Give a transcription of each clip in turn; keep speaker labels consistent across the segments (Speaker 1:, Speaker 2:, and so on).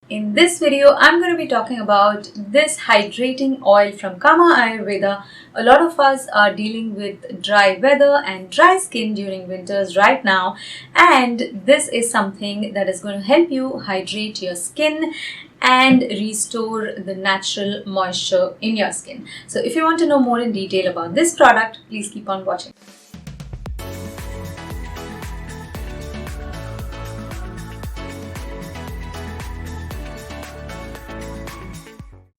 Speaker 1: In this video, I'm going to be talking about this hydrating oil from Kama Ayurveda. A lot of us are dealing with dry weather and dry skin during winters right now, and this is something that is going to help you hydrate your skin and restore the natural moisture in your skin. So if you want to know more in detail about this product, please keep on watching.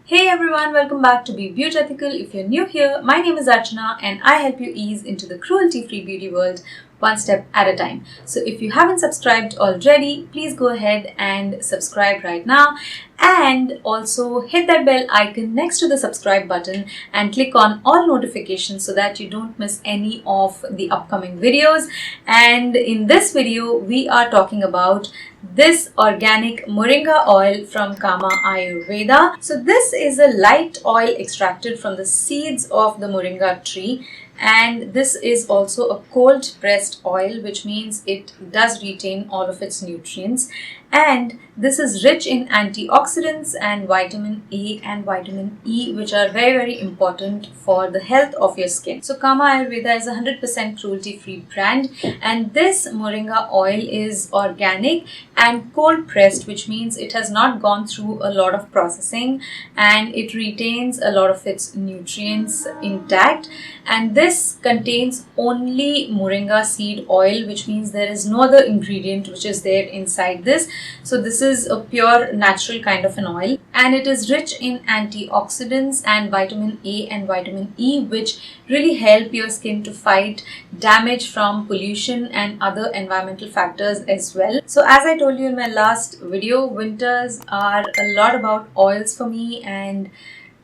Speaker 1: Hey everyone, welcome back to Be Beautiful. If you're new here, my name is Archana and I help you ease into the cruelty-free beauty world one step at a time. So if you haven't subscribed already, please go ahead and subscribe right now, and also hit that bell icon next to the subscribe button and click on all notifications so that you don't miss any of the upcoming videos. And in this video, we are talking about this organic Moringa oil from Kama Ayurveda. So this is a light oil extracted from the seeds of the Moringa tree, and this is also a cold pressed oil, which means it does retain all of its nutrients. And this is rich in antioxidants and vitamin A and vitamin E, which are very, very important for the health of your skin. So Kama Ayurveda is a 100% cruelty-free brand, and this Moringa oil is organic and cold pressed, which means it has not gone through a lot of processing and it retains a lot of its nutrients intact. And this contains only Moringa seed oil, which means there is no other ingredient which is there inside this. So this is a pure natural kind of an oil, and it is rich in antioxidants and vitamin A and vitamin E, which really help your skin to fight damage from pollution and other environmental factors as well. So as I told you in my last video, winters are a lot about oils for me, and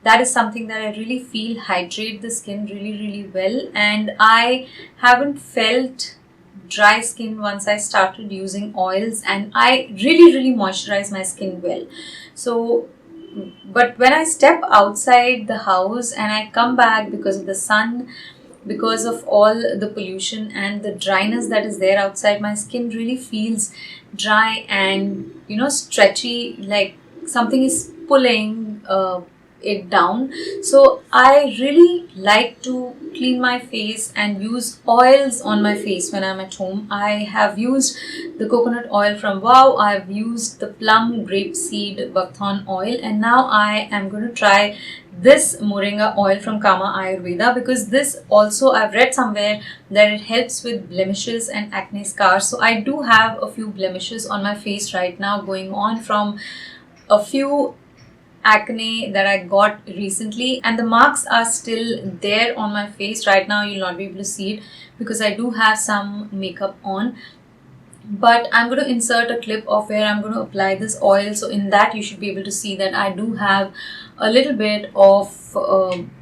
Speaker 1: that is something that I really feel hydrate the skin really well. And I haven't felt dry skin once I started using oils, and I really moisturize my skin well. So but when I step outside the house and I come back because of the sun, because of all the pollution and the dryness that is there outside, my skin really feels dry and stretchy, like something is pulling it down. So I really like to clean my face and use oils on my face when I'm at home. I have used the coconut oil from Wow, I've used the plum grapeseed buckthorn oil, and now I am going to try this Moringa oil from Kama Ayurveda, because this also, I've read somewhere that it helps with blemishes and acne scars. So I do have a few blemishes on my face right now going on from a few acne that I got recently, and the marks are still there on my face right now. You'll not be able to see it because I do have some makeup on, but I'm going to insert a clip of where I'm going to apply this oil. So in that you should be able to see that I do have a little bit of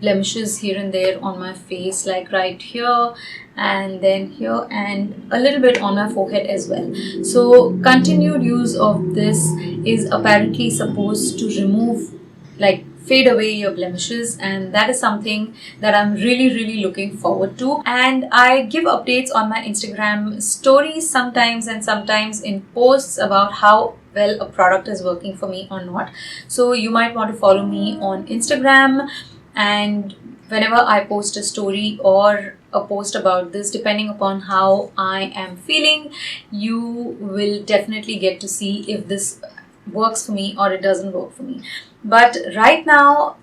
Speaker 1: blemishes here and there on my face, like right here and then here and a little bit on my forehead as well. So continued use of this is apparently supposed to remove, like fade away your blemishes, and that is something that I'm really looking forward to. And I give updates on my Instagram stories sometimes, and sometimes in posts, about how well a product is working for me or not. So you might want to follow me on Instagram, and whenever I post a story or a post about this, depending upon how I am feeling, you will definitely get to see if this works for me or it doesn't work for me. But right now,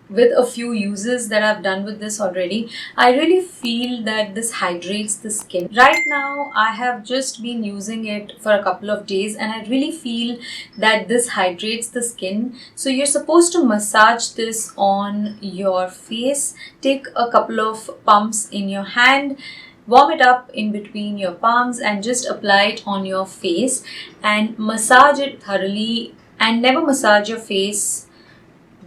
Speaker 1: with a few uses that I've done with this already, I really feel that this hydrates the skin. Right now, I have just been using it for a couple of days, and I really feel that this hydrates the skin. So you're supposed to massage this on your face. Take a couple of pumps in your hand, warm it up in between your palms, and just apply it on your face and massage it thoroughly. And never massage your face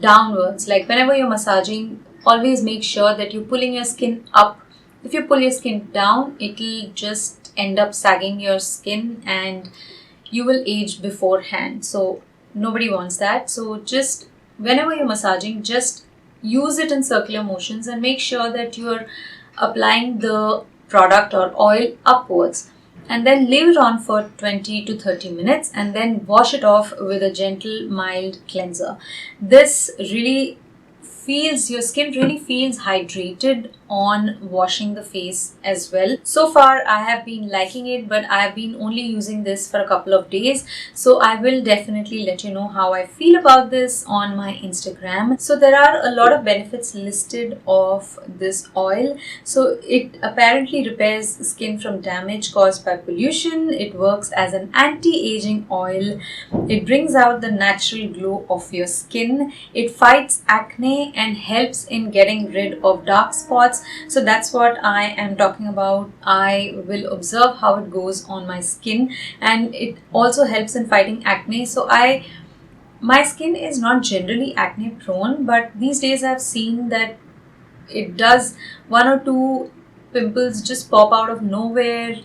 Speaker 1: downwards. Like whenever you're massaging, always make sure that you're pulling your skin up. If you pull your skin down, it'll just end up sagging your skin and you will age beforehand. So nobody wants that. So just whenever you're massaging, just use it in circular motions and make sure that you're applying the product or oil upwards. and then leave it on for 20 to 30 minutes and then wash it off with a gentle mild cleanser. This really your skin really feels hydrated on washing the face as well. So far I have been liking it, but I have been only using this for a couple of days, so I will definitely let you know how I feel about this on my Instagram. So there are a lot of benefits listed of this oil. So it apparently repairs skin from damage caused by pollution. It works as an anti-aging oil. It brings out the natural glow of your skin. It fights acne and helps in getting rid of dark spots. So that's what I am talking about. I will observe how it goes on my skin, and it also helps in fighting acne. So my skin is not generally acne prone, but these days I've seen that it does. One or two pimples just pop out of nowhere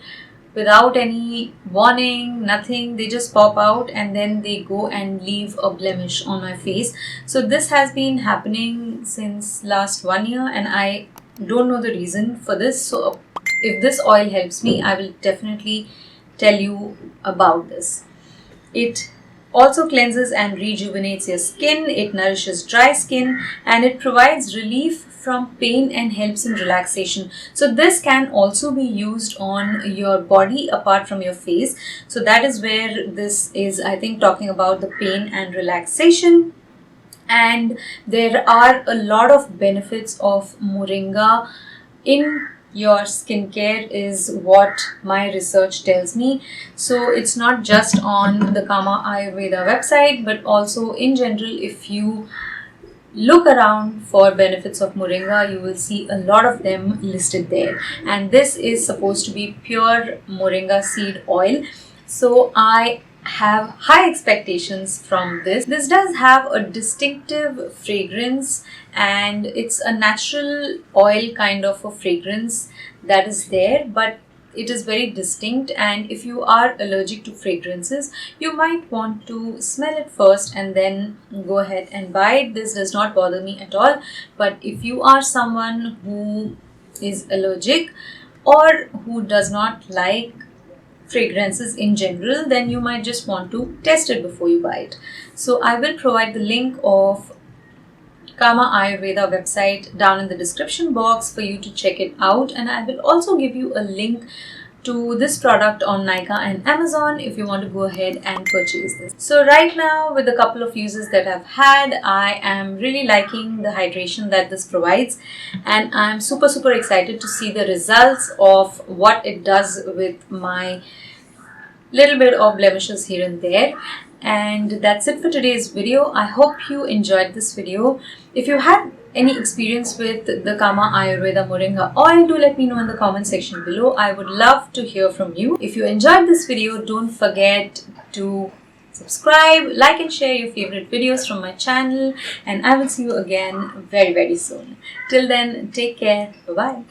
Speaker 1: without any warning, nothing. They just pop out and then they go and leave a blemish on my face. So this has been happening since last 1 year, and I don't know the reason for this. So if this oil helps me, I will definitely tell you about this. It also cleanses and rejuvenates your skin. It nourishes dry skin, and it provides relief from pain and helps in relaxation. So this can also be used on your body apart from your face. So that is where this is, I think, talking about the pain and relaxation. And there are a lot of benefits of moringa in your skincare is what my research tells me. So it's not just on the Kama Ayurveda website, but also in general, if you look around for benefits of moringa, you will see a lot of them listed there. And this is supposed to be pure moringa seed oil. So I have high expectations from this. This does have a distinctive fragrance, and it's a natural oil kind of a fragrance that is there, but it is very distinct. And if you are allergic to fragrances, you might want to smell it first and then go ahead and buy it. This does not bother me at all. But if you are someone who is allergic or who does not like fragrances in general, then you might just want to test it before you buy it. So I will provide the link of Kama Ayurveda website down in the description box for you to check it out, and I will also give you a link to this product on Nykaa and Amazon if you want to go ahead and purchase this. So right now, with a couple of uses that I've had, I am really liking the hydration that this provides, and I'm super excited to see the results of what it does with my little bit of blemishes here and there. And that's it for today's video. I hope you enjoyed this video. If you had any experience with the Kama Ayurveda Moringa oil, do let me know in the comment section below. I would love to hear from you. If you enjoyed this video, don't forget to subscribe, like and share your favorite videos from my channel, and I will see you again very soon. Till then, take care. Bye bye.